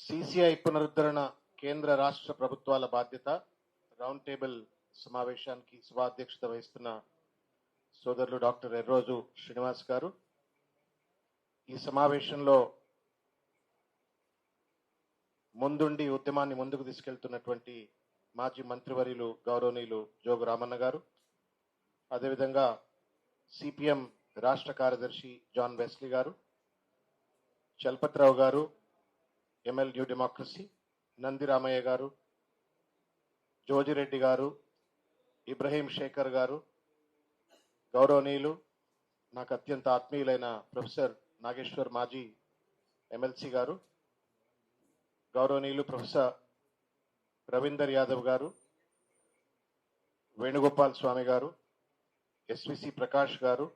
CCI పునరుద్ధరణ కేంద్ర రాష్ట్ర ప్రభుత్వాల బాధ్యత రౌండ్ టేబుల్ సమావేశానికి సభాధ్యక్షత వహిస్తున్న సోదరులు డాక్టర్ ఎర్రోజు శ్రీనివాస్ గారు, ఈ సమావేశంలో ముందుండి ఉద్యమాన్ని ముందుకు తీసుకెళ్తున్నటువంటి మాజీ మంత్రివర్యులు గౌరవనీయులు జోగు రామన్న గారు, అదేవిధంగా సిపిఎం రాష్ట్ర కార్యదర్శి జాన్ వెస్లీ గారు, చలపతిరావు గారు, ML new democracy, Nandi Ramaiah గారు, జోజిరెడ్డి గారు, ఇబ్రహీం శేఖర్ గారు, గౌరవనీయులు నాకు అత్యంత ఆత్మీయులైన ప్రొఫెసర్ నాగేశ్వర్ మాజీ ఎమ్మెల్సీ గారు, గౌరవనీయులు ప్రొఫెసర్ రవీందర్ యాదవ్ గారు, వేణుగోపాల్ స్వామి గారు, ఎస్విసి ప్రకాష్ గారు,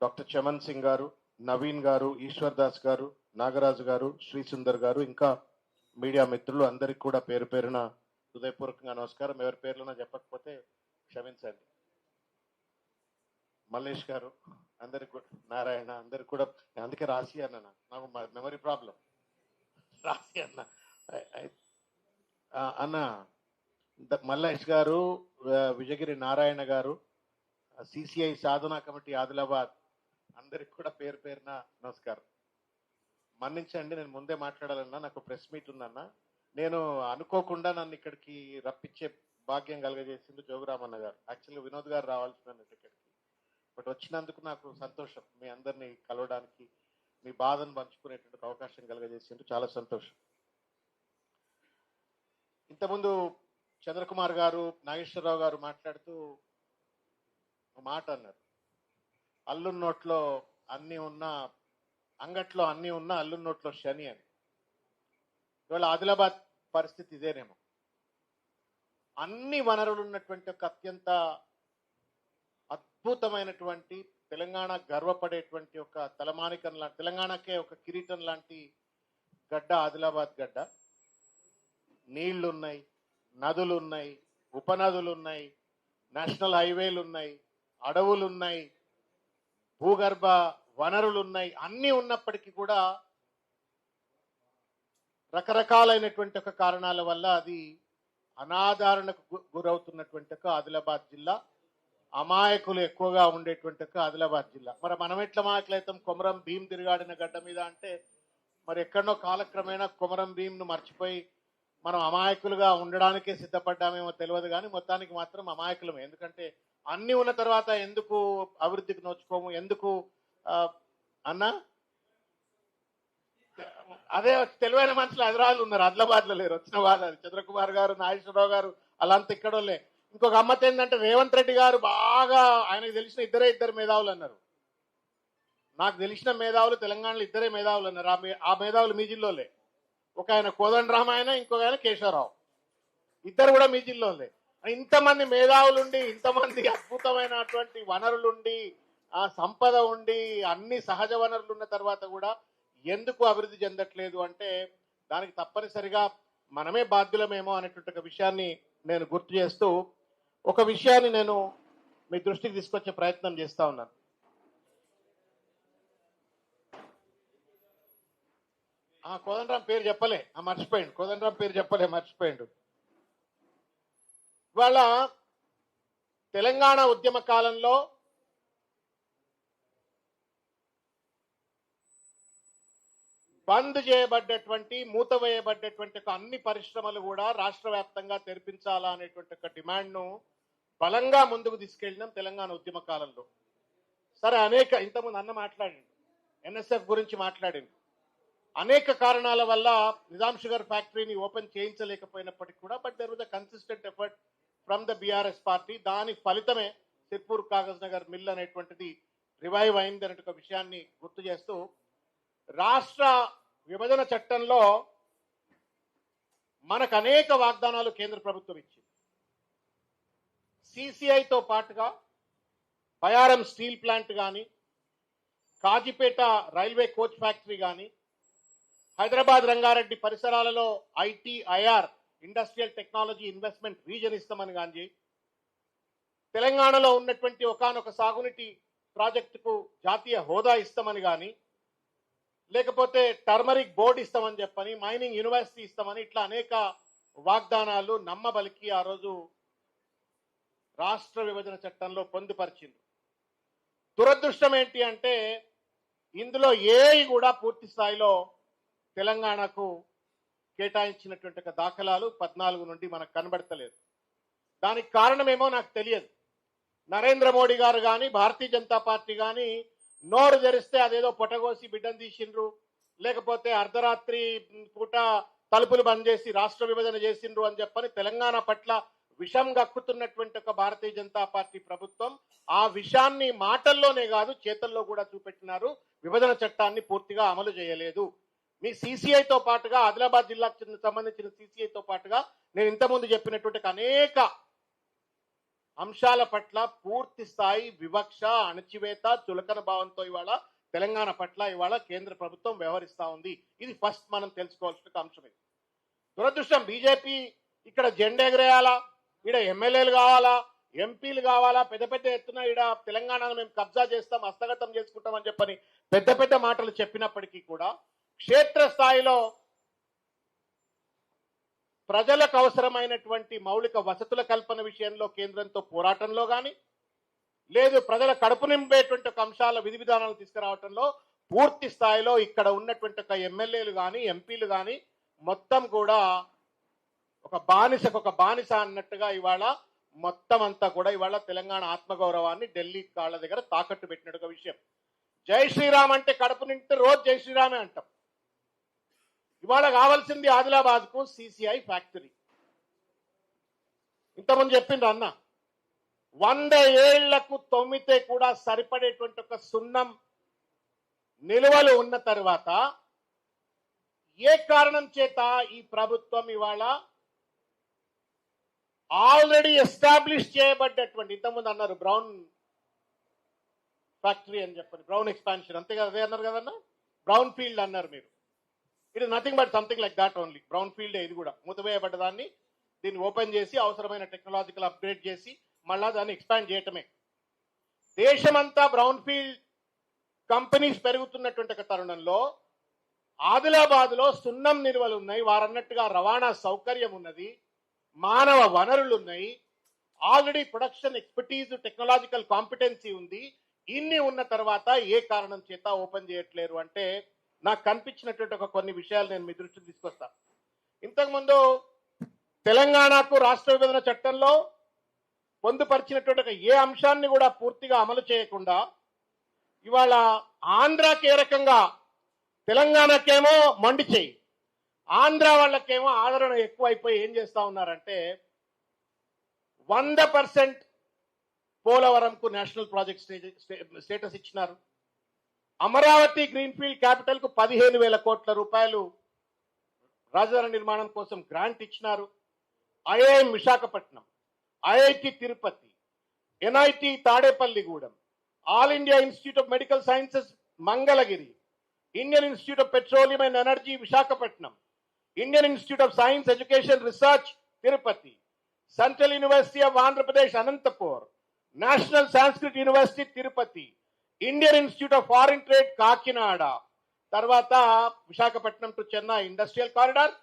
డాక్టర్ చమన్ సింగ్ గారు, నవీన్ గారు, ఈశ్వర్ దాస్ గారు, నాగరాజు గారు, శ్రీ సుందర్ గారు, ఇంకా మీడియా మిత్రులు అందరికి కూడా పేరు పేరున హృదయపూర్వకంగా నమస్కారం. ఎవరి పేర్లున్నా చెప్పకపోతే క్షమించండి. మల్లేష్ గారు, అందరికి నారాయణ, అందరికి కూడా అందుకే రాసి అన్న, నాకు మెమరీ ప్రాబ్లం. రాసి అన్న అన్న మల్లేష్ గారు, విజయగిరి నారాయణ గారు, సిసిఐ సాధనా కమిటీ ఆదిలాబాద్, అందరికి కూడా పేరు పేరున నమస్కారం. మన్నించండి, నేను ముందే మాట్లాడాలన్నా, నాకు ప్రెస్ మీట్ ఉందన్నా. నేను అనుకోకుండా నన్ను ఇక్కడికి రప్పించే భాగ్యం కలగజేసింది జోగురామన్న గారు. యాక్చువల్గా వినోద్ గారు రావాల్సిన ఇక్కడికి, బట్ వచ్చినందుకు నాకు సంతోషం. మీ అందరినీ కలవడానికి, మీ బాధను పంచుకునేటువంటి అవకాశం కలగజేసింది, చాలా సంతోషం. ఇంతకుముందు చంద్రకుమార్ గారు, నాగేశ్వరరావు గారు మాట్లాడుతూ ఒక మాట అన్నారు, అల్లున్న నోట్లో అన్నీ ఉన్నా, అంగట్లో అన్నీ ఉన్నా అల్లున్న నోట్లో శని అని. ఇవాళ ఆదిలాబాద్ పరిస్థితి ఇదేనేమో. అన్ని వనరులు ఉన్నటువంటి ఒక అత్యంత అద్భుతమైనటువంటి, తెలంగాణ గర్వపడేటువంటి ఒక తలమానికం లాంటి, తెలంగాణకే ఒక కిరీటం లాంటి గడ్డ ఆదిలాబాద్ గడ్డ. నీళ్లున్నాయి, నదులు ఉన్నాయి, ఉపనదులు ఉన్నాయి, నేషనల్ హైవేలు ఉన్నాయి, అడవులు ఉన్నాయి, భూగర్భ వనరులు ఉన్నాయి. అన్నీ ఉన్నప్పటికీ కూడా రకరకాలైనటువంటి ఒక కారణాల వల్ల అది అనాదరణకు గురవుతున్నటువంటి ఒక ఆదిలాబాద్ జిల్లా, అమాయకులు ఎక్కువగా ఉండేటువంటి ఒక ఆదిలాబాద్ జిల్లా. మరి మనం ఎట్లా మాట్లాడతాం కొమరం భీం తిరిగాడిన గడ్డ మీద అంటే, మరి ఎక్కడనో కాలక్రమేణా కొమరం భీంను మర్చిపోయి మనం అమాయకులుగా ఉండడానికే సిద్ధపడ్డామేమో తెలియదు, కానీ మొత్తానికి మాత్రం అమాయకులమే. ఎందుకంటే అన్ని ఉన్న తర్వాత ఎందుకు అభివృద్ధికి నోచుకోము, ఎందుకు అన్నా? అదే తెలివైన మనుషులు హైదరాబాద్ ఉన్నారు, ఆదిలాబాద్ లో లేరు. వచ్చిన వాళ్ళు చంద్రకుమార్ గారు, నాగేశ్వరరావు గారు, అలాంటి ఇక్కడోళ్ళే. ఇంకొక అమ్మత ఏంటంటే రేవంత్ రెడ్డి గారు బాగా, ఆయనకు తెలిసిన ఇద్దరు మేధావులు అన్నారు. నాకు తెలిసిన మేధావులు తెలంగాణలో ఇద్దరే మేధావులు అన్నారు. ఆ మేధావులు మీ జిల్లాలే. ఒక ఆయన కోదండరామ, ఆయన ఇంకొక ఆయన కేశవరావు, ఇద్దరు కూడా మీ జిల్లాలే. ఇంతమంది మేధావులుండి, ఇంతమంది అద్భుతమైనటువంటి వనరులుండి, ఆ సంపద ఉండి, అన్ని సహజ వనరులు ఉన్న తర్వాత కూడా ఎందుకు అభివృద్ధి చెందట్లేదు అంటే, దానికి తప్పనిసరిగా మనమే బాధ్యులమేమో అనేటువంటి ఒక విషయాన్ని నేను గుర్తు చేస్తూ, ఒక విషయాన్ని నేను మీ దృష్టికి తీసుకొచ్చే ప్రయత్నం చేస్తా ఉన్నాను. కోదండరాం పేరు చెప్పలే, మర్చిపోయిండు. కోదండరాం పేరు చెప్పలే, మర్చిపోయిండు. ఇవాళ తెలంగాణ ఉద్యమ కాలంలో బంద్ చేయబడ్డటువంటి, మూతవేయబడ్డటువంటి అన్ని పరిశ్రమలు కూడా రాష్ట్ర వ్యాప్తంగా తెరిపించాలా అనేటువంటి ఒక డిమాండ్ను బలంగా ముందుకు తీసుకెళ్ళినాం తెలంగాణ ఉద్యమ కాలంలో. సరే, ఇంతకుముందు అన్న మాట్లాడింది, ఎన్ఎస్ఎఫ్ గురించి మాట్లాడింది. అనేక కారణాల వల్ల నిజాం షుగర్ ఫ్యాక్టరీని ఓపెన్ చేయించలేకపోయినప్పటికీ కూడా, but there was a consistent effort from the BRS party. దాని ఫలితమే సిర్పూర్ కాగజ్ నగర్ మిల్ అనేటువంటిది రివైవ్ అయింది అనే ఒక విషయాన్ని గుర్తు చేస్తూ, రాష్ట్ర విభజన చట్టంలో మనకు అనేక వాగ్దానాలు కేంద్ర ప్రభుత్వం ఇచ్చింది. సిసిఐతో పాటుగా బయారం స్టీల్ ప్లాంట్ కానీ, కాజీపేట రైల్వే కోచ్ ఫ్యాక్టరీ కానీ, హైదరాబాద్ రంగారెడ్డి పరిసరాలలో ITIR industrial technology investment reason ఇస్తామని కానీ, తెలంగాణలో ఉన్నటువంటి ఒకానొక సాగునీటి ప్రాజెక్టుకు జాతీయ హోదా ఇస్తామని కానీ, లేకపోతే టర్మరిక్ బోర్డు ఇస్తామని చెప్పని, మైనింగ్ యూనివర్సిటీ ఇస్తామని, ఇట్లా అనేక వాగ్దానాలు నమ్మబలికి ఆ రోజు రాష్ట్ర విభజన చట్టంలో పొందుపరిచింది. దురదృష్టం ఏంటి అంటే ఇందులో ఏవి కూడా పూర్తి స్థాయిలో తెలంగాణకు కేటాయించినటువంటి దాఖలాలు 14 నుండి మనకు కనబడతలేదు. దానికి కారణమేమో నాకు తెలియదు. నరేంద్ర మోడీ గారు కానీ, భారతీయ జనతా పార్టీ కానీ నోరు తెరిస్తే అదేదో పొటగోసి బిడ్డను తీసిండ్రు, లేకపోతే అర్ధరాత్రి పూట తలుపులు బంద్ చేసి రాష్ట్ర విభజన చేసిండ్రు అని చెప్పని తెలంగాణ పట్ల విషం గక్కుతున్నటువంటి ఒక భారతీయ జనతా పార్టీ ప్రభుత్వం ఆ విషాన్ని మాటల్లోనే కాదు చేతల్లో కూడా చూపెట్టినారు. విభజన చట్టాన్ని పూర్తిగా అమలు చేయలేదు. మీ సిసిఐతో పాటుగా, ఆదిలాబాద్ జిల్లాకు సంబంధించిన సిసిఐతో పాటుగా నేను ఇంతకుముందు చెప్పినటువంటి అనేక అంశాల పట్ల పూర్తి స్థాయి వివక్ష, అణచివేత, చులకన భావంతో ఇవాళ తెలంగాణ పట్ల ఇవాళ కేంద్ర ప్రభుత్వం వ్యవహరిస్తా ఉంది. ఇది ఫస్ట్ మనం తెలుసుకోవాల్సిన అంశం. ఇది దురదృష్టం. బీజేపీ ఇక్కడ జెండా ఎగరేయాలా, ఈడ ఎమ్మెల్యేలు కావాలా, ఎంపీలు కావాలా, పెద్ద పెద్ద ఎత్తున ఈడ తెలంగాణను మేము కబ్జా చేస్తాం, హస్తగతం చేసుకుంటాం అని చెప్పని పెద్ద పెద్ద మాటలు చెప్పినప్పటికీ కూడా క్షేత్రస్థాయిలో ప్రజలకు అవసరమైనటువంటి మౌలిక వసతుల కల్పన విషయంలో కేంద్రంతో పోరాటంలో కానీ, లేదు ప్రజల కడుపు నింపేటువంటి ఒక అంశాల విధి విధానాలు తీసుకురావడంలో పూర్తి స్థాయిలో ఇక్కడ ఉన్నటువంటి ఒక ఎమ్మెల్యేలు కానీ, ఎంపీలు కానీ మొత్తం కూడా ఒక బానిస అన్నట్టుగా ఇవాళ మొత్తం అంతా కూడా ఇవాళ తెలంగాణ ఆత్మగౌరవాన్ని ఢిల్లీ కాళ్ళ దగ్గర తాకట్టు పెట్టినట్టు ఒక విషయం. జై శ్రీరామ్ అంటే కడుపు నింటే రోజు జై శ్రీరామే అంటాం. ఇవాళ కావాల్సింది ఆదిలాబాద్ కు సిసిఐ ఫ్యాక్టరీ. ఇంతకుముందు చెప్పిండ్రు అన్న, 100 ఏళ్లకు తొమ్మితే కూడా సరిపడేటువంటి ఒక సున్నం నిలువలు ఉన్న తర్వాత ఏ కారణం చేత ఈ ప్రభుత్వం ఇవాళ ఆల్రెడీ ఎస్టాబ్లిష్ చేయబడ్డటువంటి, ఇంతకుముందు అన్నారు బ్రౌన్ ఫ్యాక్టరీ అని చెప్పండి, బ్రౌన్ ఎక్స్పాన్షన్, అంతే కదా, అదే అన్నారు కదన్నా, బ్రౌన్ ఫీల్డ్ అన్నారు మీరు. It is nothing but something like that only. Brown field ఇది కూడా మూతవేయబడ్డదాన్ని దీన్ని ఓపెన్ చేసి అవసరమైన టెక్నాలజికల్ అప్గ్రేడ్ చేసి మళ్ళా దాన్ని ఎక్స్పాండ్ చేయటమే. దేశమంతా బ్రౌన్ ఫీల్డ్ కంపెనీస్ పెరుగుతున్నటువంటి ఒక తరుణంలో ఆదిలాబాద్ లో సున్నం నిల్వలు ఉన్నాయి, వారన్నట్టుగా రవాణా సౌకర్యం ఉన్నది, మానవ వనరులు ఉన్నాయి, already production expertise, technological competency ఉంది. ఇన్ని ఉన్న తర్వాత ఏ కారణం చేత ఓపెన్ చేయట్లేరు అంటే నాకు కనిపించినటువంటి ఒక కొన్ని విషయాలు నేను మీ దృష్టికి తీసుకొస్తా. ఇంతకుముందు తెలంగాణకు రాష్ట్ర విభజన చట్టంలో పొందుపరిచినటువంటి ఏ అంశాన్ని కూడా పూర్తిగా అమలు చేయకుండా ఇవాళ ఆంధ్రాకి ఏ రకంగా, తెలంగాణకేమో మొండి చేయి, ఆంధ్ర వాళ్ళకేమో ఆదరణ ఎక్కువైపోయి ఏం చేస్తా ఉన్నారంటే 100% పోలవరంకు నేషనల్ ప్రాజెక్ట్ స్టేటస్ ఇచ్చినారు. అమరావతి గ్రీన్ఫీల్డ్ క్యాపిటల్ కు 15,000 కోట్ల రూపాయలు రాజధాని నిర్మాణం కోసం గ్రాంట్ ఇచ్చినారు. IIM Visakhapatnam, IIT Tirupati, NIT Tadepalligudem, all India institute of medical sciences Mangalagiri, Indian institute of petroleum and energy Visakhapatnam, Indian institute of science education research Tirupati, central university of Andhra Pradesh Anantapur, national Sanskrit university Tirupati, Indian institute of foreign trade Kakinada, తర్వాత Visakhapatnam to Chennai industrial corridor,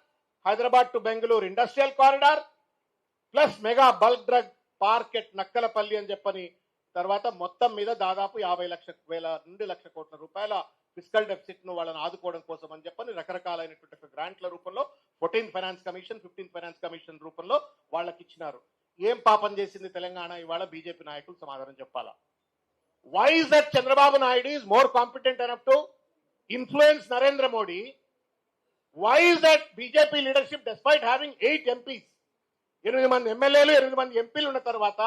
Hyderabad to Bengaluru industrial corridor, plus mega bulk drug park at Nakkalapalli అని చెప్పని, తర్వాత మొత్తం మీద దాదాపు 50,000 నుండి 1,00,000 కోట్ల రూపాయల ఫిస్కల్ డెఫిసిట్ ను వాళ్ళని ఆదుకోవడం కోసం అని చెప్పని రకరకాలైనటువంటి గ్రాంట్ల రూపంలో 14th finance commission, 15th finance commission రూపంలో వాళ్ళకి ఇచ్చినారు. ఏం పాపం చేసింది తెలంగాణ? ఇవాళ బీజేపీ నాయకులు సమాధానం చెప్పాలా. Why is that Chandrababu Naidu is more competent enough to influence Narendra Modi? Why is that BJP leadership, despite having 8 MPs, 8 మంది ఎమ్మెల్యేలు, 8 మంది ఎంపీలు ఉన్న తర్వాత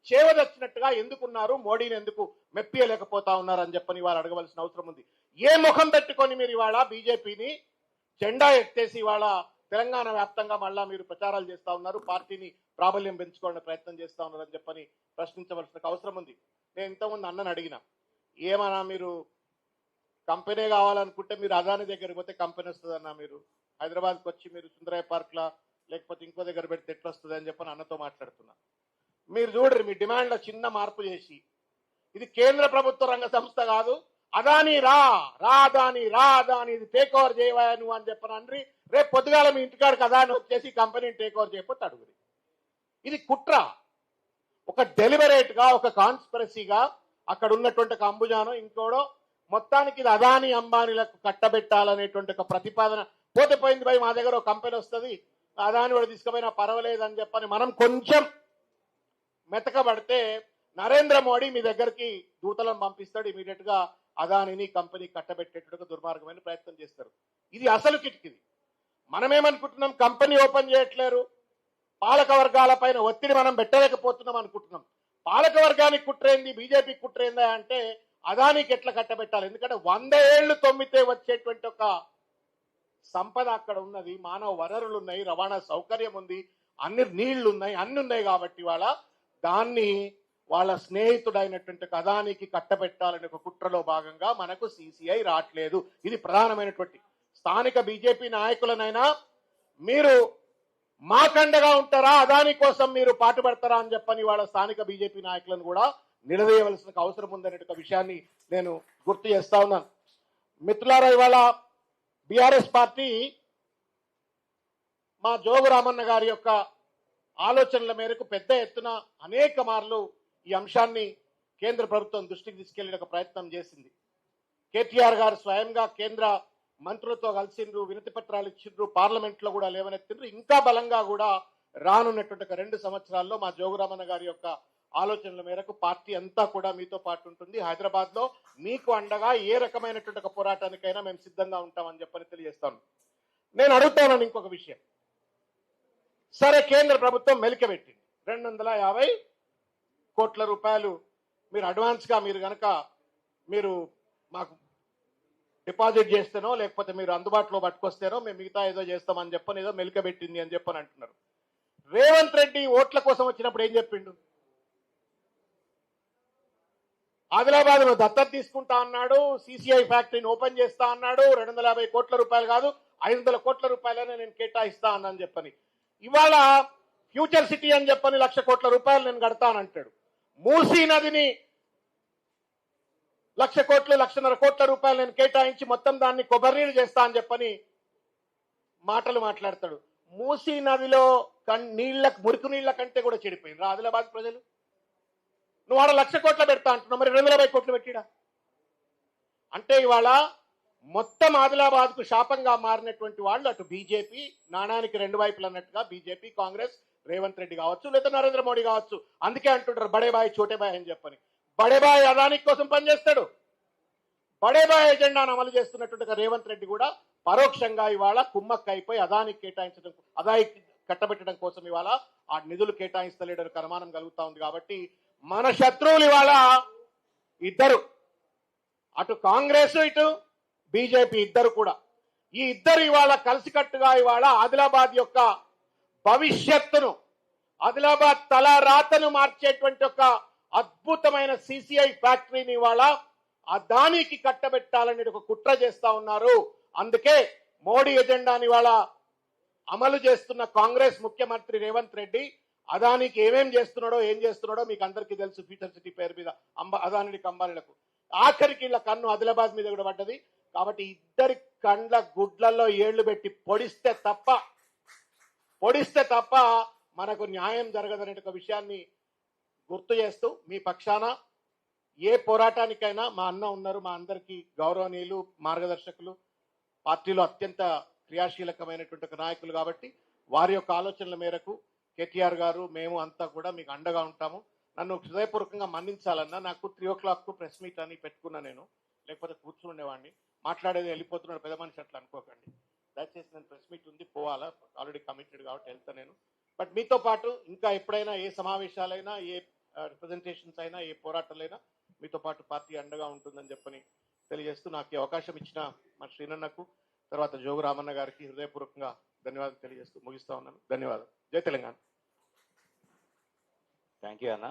చేవదచ్చినట్టుగా ఎందుకున్నారు, మోడీని ఎందుకు మెప్పియలేకపోతా ఉన్నారు అని చెప్పని ఇవాళ అడగవలసిన అవసరం ఉంది. ఏ ముఖం పెట్టుకొని మీరు ఇవాళ బీజేపీని జెండా ఎత్తేసి ఇవాళ తెలంగాణ వ్యాప్తంగా మళ్ళా మీరు ప్రచారాలు చేస్తా ఉన్నారు, పార్టీని ప్రాబల్యం పెంచుకోవడానికి ప్రయత్నం చేస్తా ఉన్నారు అని చెప్పని ప్రశ్నించవలసిన అవసరం ఉంది. నేను ఇంతకుముందు అన్నని అడిగిన, ఏమన్నా మీరు కంపెనీ కావాలనుకుంటే మీరు అదాని దగ్గరికి పోతే కంపెనీ వస్తుందన్నా, మీరు హైదరాబాద్కి వచ్చి మీరు సుందరయ్య పార్క్లా లేకపోతే ఇంకో దగ్గర పెడితే ఎట్లా వస్తుంది అని చెప్పని అన్నతో మాట్లాడుతున్నా. మీరు చూడరు, మీ డిమాండ్లో చిన్న మార్పు చేసి, ఇది కేంద్ర ప్రభుత్వ రంగ సంస్థ కాదు, అదాని రా అదాని ఇది టేక్ ఓవర్ చేయవా నువ్వు అని చెప్పను అండ్రి. రేపు పొద్దుగాల మీ ఇంటికాడికి అదాని వచ్చేసి కంపెనీని టేక్ ఓవర్ చేయకపోతే అడుగుది. ఇది కుట్ర. ఒక డెలిబరేట్ గా, ఒక కాన్స్పిరసీగా అక్కడ ఉన్నటువంటి ఒక అంబుజానో ఇంకోడో మొత్తానికి ఇది అదాని అంబానీలకు కట్టబెట్టాలనేటువంటి ఒక ప్రతిపాదన. పోతే పోయింది భయ్, మా దగ్గర ఒక కంపెనీ వస్తుంది, అదాని కూడా తీసుకుపోయినా పర్వాలేదు అని చెప్పని మనం కొంచెం మెతకబడితే నరేంద్ర మోడీ మీ దగ్గరికి దూతలను పంపిస్తాడు. ఇమీడియట్ గా అదానిని కంపెనీ కట్టబెట్టేట్టుగా దుర్మార్గమైన ప్రయత్నం చేస్తారు. ఇది అసలు కిటికిది. మనమేమనుకుంటున్నాం, కంపెనీ ఓపెన్ చేయట్లేరు, పాలక వర్గాల పైన ఒత్తిడి మనం పెట్టలేకపోతున్నాం అనుకుంటున్నాం. పాలక వర్గానికి కుట్రేంది, బీజేపీ కుట్రేందా అంటే అదానికి ఎట్లా కట్టబెట్టాలి. ఎందుకంటే 100 ఏళ్లు తొమ్మితే వచ్చేటువంటి ఒక సంపద అక్కడ ఉన్నది, మానవ వనరులు ఉన్నాయి, రవాణా సౌకర్యం ఉంది, అన్ని నీళ్లు ఉన్నాయి, అన్ని ఉన్నాయి. కాబట్టి దాన్ని వాళ్ళ స్నేహితుడైనటువంటి అదానికి కట్టబెట్టాలనే ఒక కుట్రలో భాగంగా మనకు సిసిఐ రావట్లేదు. ఇది ప్రధానమైనటువంటి. స్థానిక బీజేపీ నాయకులనైనా మీరు మాకండగా ఉంటారా, అదాని కోసం మీరు పాటుపడతారా అని చెప్పని వాళ్ళ స్థానిక బీజేపీ నాయకులను కూడా నిలదీయవలసిన అవసరం ఉందనే విషయాన్ని నేను గుర్తు చేస్తా ఉన్నాను. మిత్రులారా, ఇవాళ బీఆర్ఎస్ పార్టీ మా జోగు రామన్న గారి యొక్క ఆలోచనల మేరకు పెద్ద ఎత్తున అనేక మార్లు ఈ అంశాన్ని కేంద్ర ప్రభుత్వం దృష్టికి తీసుకెళ్లే ఒక ప్రయత్నం చేసింది. కేటీఆర్ గారు స్వయంగా కేంద్ర మంత్రులతో కలిసిండ్రు, వినతి పత్రాలు ఇచ్చిండ్రు, పార్లమెంట్ లో కూడా లేవనెత్తిండ్రు. ఇంకా బలంగా కూడా రానున్నటువంటి 2 సంవత్సరాల్లో మా జోగురామన్న గారి యొక్క ఆలోచనల మేరకు పార్టీ అంతా కూడా మీతో పాటు ఉంటుంది. హైదరాబాద్ లో మీకు అండగా ఏ రకమైనటువంటి ఒక పోరాటానికైనా మేము సిద్ధంగా ఉంటామని చెప్పని తెలియజేస్తాను. నేను అడుగుతాను ఇంకొక విషయం. సరే, కేంద్ర ప్రభుత్వం మెలికబెట్టింది 250 కోట్ల రూపాయలు మీరు అడ్వాన్స్ గా మీరు మాకు డిపాజిట్ చేస్తేనో లేకపోతే మీరు అందుబాటులో పట్టుకొస్తేనో మేము మిగతా ఏదో చేస్తామని చెప్పని ఏదో మెలికబెట్టింది అని చెప్పని అంటున్నారు. రేవంత్ రెడ్డి ఓట్ల కోసం వచ్చినప్పుడు ఏం చెప్పిండు? ఆదిలాబాద్ లో దత్తత తీసుకుంటా అన్నాడు, సిసిఐ ఫ్యాక్టరీని ఓపెన్ చేస్తా అన్నాడు, 250 కోట్ల రూపాయలు కాదు 500 కోట్ల రూపాయలనే నేను కేటాయిస్తా అన్నాను చెప్పని. ఇవాళ ఫ్యూచర్ సిటీ అని చెప్పని 1,00,000 కోట్ల రూపాయలు నేను కడతానంటాడు. మూసీ నదిని 1,00,000 కోట్లు 1,50,000 కోట్ల రూపాయలు నేను కేటాయించి మొత్తం దాన్ని కొబ్బరి నీళ్ళు చేస్తా అని చెప్పని మాటలు మాట్లాడతాడు. మూసీ నదిలో మురికి నీళ్ల కంటే కూడా చెడిపోయింది ఆదిలాబాద్ ప్రజలు. నువ్వు ఆడ 1,00,000 కోట్ల పెడతా అంటున్నావు, మరి 250 కోట్లు పెట్టిడా అంటే ఇవాళ మొత్తం ఆదిలాబాద్ కు శాపంగా మారినటువంటి వాళ్ళు అటు బీజేపీ, నాణానికి 2 వైపులు అన్నట్టుగా బీజేపీ, కాంగ్రెస్, రేవంత్ రెడ్డి కావచ్చు లేదా నరేంద్ర మోడీ కావచ్చు. అందుకే అంటుంటారు బడే బాయ్ చోటే బాయ్ అని చెప్పని. బడే బాయ్ అదానికి కోసం పనిచేస్తాడు. బడే బాయ్ ఎజెండాను అమలు చేస్తున్నటువంటి రేవంత్ రెడ్డి కూడా పరోక్షంగా ఇవాళ కుమ్మక్క అయిపోయి అదానికి కేటాయించడం, అదానికి కట్టబెట్టడం కోసం ఇవాళ ఆ నిధులు కేటాయిస్తలేడని అనుమానం కలుగుతా ఉంది. కాబట్టి మన శత్రువులు ఇవాళ ఇద్దరు, అటు కాంగ్రెస్ ఇటు బీజేపీ ఇద్దరు కూడా. ఈ ఇద్దరు ఇవాళ కలిసికట్టుగా ఇవాళ ఆదిలాబాద్ యొక్క భవిష్యత్తును, ఆదిలాబాద్ తల రాతను మార్చేటువంటి ఒక అద్భుతమైన సిసిఐ ఫ్యాక్టరీని ఇవాళ అదానికి కట్టబెట్టాలని ఒక కుట్ర చేస్తా ఉన్నారు. అందుకే మోడీ ఎజెండాని ఇవాళ అమలు చేస్తున్న కాంగ్రెస్ ముఖ్యమంత్రి రేవంత్ రెడ్డి అదానికి ఏమేం చేస్తున్నాడో ఏం చేస్తున్నాడో మీకు అందరికీ తెలుసు. ఫ్యూచర్ సిటీ పేరు మీద అదానికి అంబానీలకు ఆఖరికి ఇలా కన్ను ఆదిలాబాద్ మీద కూడా పడ్డది. కాబట్టి ఇద్దరి కండ్ల గుడ్లలో ఏళ్లు పెట్టి పొడిస్తే తప్ప మనకు న్యాయం జరగదనే ఒక విషయాన్ని గుర్తు చేస్తూ మీ పక్షాన ఏ పోరాటానికైనా మా అన్న ఉన్నారు. మా అందరికీ గౌరవనీయులు, మార్గదర్శకులు, పార్టీలో అత్యంత క్రియాశీలకమైనటువంటి నాయకులు. కాబట్టి వారి యొక్క ఆలోచనల మేరకు కేటీఆర్ గారు, మేము అంతా కూడా మీకు అండగా ఉంటాము. నన్ను హృదయపూర్వకంగా మన్నించాలన్నా నాకు 3 o'clock ప్రెస్ మీట్ అని పెట్టుకున్నా నేను, లేకపోతే కూర్చుండేవాడిని. మాట్లాడేది వెళ్ళిపోతున్నాడు పెద్ద మనిషి అట్లా అనుకోకండి దయచేసి. నేను ప్రెస్ మీట్ ఉంది, పోవాలా, ఆల్రెడీ కమిటెడ్ కాబట్టి వెళ్తా నేను. బట్ మీతో పాటు ఇంకా ఎప్పుడైనా ఏ సమావేశాలైనా, ఏ రిప్రజెంటేషన్స్ అయినా, ఏ పోరాటాలైనా మీతో పాటు పార్టీ అండగా ఉంటుందని చెప్పని తెలియజేస్తూ నాకు ఈ అవకాశం ఇచ్చిన మా శ్రీనన్నకు, తర్వాత జోగు రామన్న గారికి హృదయపూర్వకంగా ధన్యవాదాలు తెలియజేస్తూ ముగిస్తా ఉన్నాను. ధన్యవాదాలు. జై తెలంగాణ. థ్యాంక్ యూ అన్న.